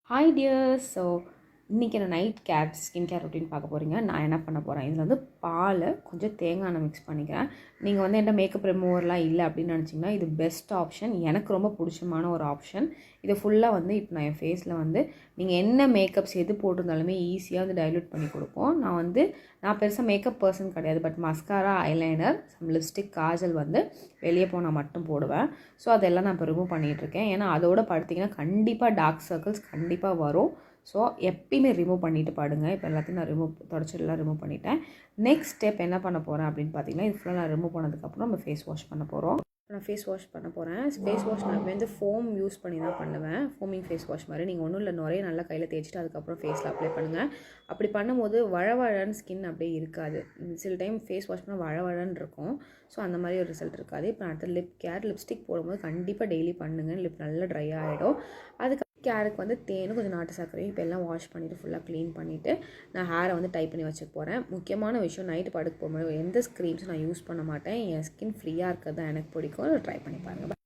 Hi tears. So இன்றைக்கி நான் night skin care routine பார்க்க போகிறீங்க. நான் என்ன பண்ண போகிறேன், இதில் வந்து பால் கொஞ்சம் தேங்காய் எண்ணெய் மிக்ஸ் பண்ணிக்கிறேன். நீங்கள் வந்து என்கிட்ட மேக்கப் ரிமூவர்லாம் இல்லை அப்படின்னு நினச்சிங்கன்னா இது பெஸ்ட் ஆப்ஷன், எனக்கு ரொம்ப பிடிச்சமான ஒரு ஆப்ஷன். இது ஃபுல்லாக வந்து இப்போ நான் என் ஃபேஸில் வந்து நீங்கள் என்ன மேக்கப்ஸ் எது போட்டிருந்தாலுமே ஈஸியாக வந்து டைல்யூட் பண்ணி கொடுக்கும். நான் பெருசாக மேக்கப் பர்சன் கிடையாது, but mascara, eyeliner, lipstick, Kajal வந்து வெளியே போனால் மட்டும் போடுவேன். ஸோ அதெல்லாம் நான் இப்போ ரிமூவ் பண்ணிகிட்ருக்கேன். ஏன்னா அதோட படுத்திங்கன்னா கண்டிப்பாக டார்க் சர்க்கிள்ஸ் கண்டிப்பாக வரும். ஸோ எப்பயுமே ரிமூவ் பண்ணிவிட்டு பாடுங்க. இப்போ எல்லாத்தையும் நான் தொடச்செல்லாம் ரிமூவ் பண்ணிட்டேன். நெக்ஸ்ட் ஸ்டெப் என்ன பண்ண போகிறேன் அப்படின்னு பார்த்தீங்கன்னா, இது ஃபுல்லாக நான் ரிமூவ் பண்ணதுக்கப்புறம் நம்ம ஃபேஸ் வாஷ் பண்ண போகிறோம். நான் ஃபேஸ் வாஷ் பண்ண போகிறேன். ஃபேஸ் வாஷ் நான் வந்து ஃபோம் யூஸ் பண்ணி தான் பண்ணுவேன். ஃபோமிங் ஃபேஸ் வாஷ் மாதிரி நீங்கள் ஒன்றும் இல்லை, நிறைய நல்லா கையில் தேய்ச்சிட்டு அதுக்கப்புறம் ஃபேஸில் அப்ளை பண்ணுங்கள். அப்படி பண்ணும்போது வழவழன்னு ஸ்கின் அப்படியே இருக்காது. சில டைம் ஃபேஸ் வாஷ் பண்ணால் வழவழன்னு இருக்கும். ஸோ அந்த மாதிரி ஒரு ரிசல்ட் இருக்காது. இப்போ அடுத்த லிப்ஸ்டிக் போடும்போது கண்டிப்பாக டெய்லி பண்ணுங்கள். லிப் நல்லா ட்ரை ஆகிடும். அதுக்கு கேருக்கு வந்து தேனும் கொஞ்சம் நாட்டு சர்க்கரையும் இப்போ எல்லாம் வாஷ் பண்ணிவிட்டு ஃபுல்லாக க்ளீன் பண்ணிவிட்டு நான் ஹேரை வந்து டைப் பண்ணி வச்சுக்க போகிறேன். முக்கியமான விஷயம், நைட்டு படுக்க போகும்போது எந்த க்ரீம்ஸும் நான் யூஸ் பண்ண மாட்டேன். என் ஸ்கின் ஃப்ரீயாக இருக்கிறது தான் எனக்கு பிடிக்கும். ட்ரை பண்ணி பாருங்கள்.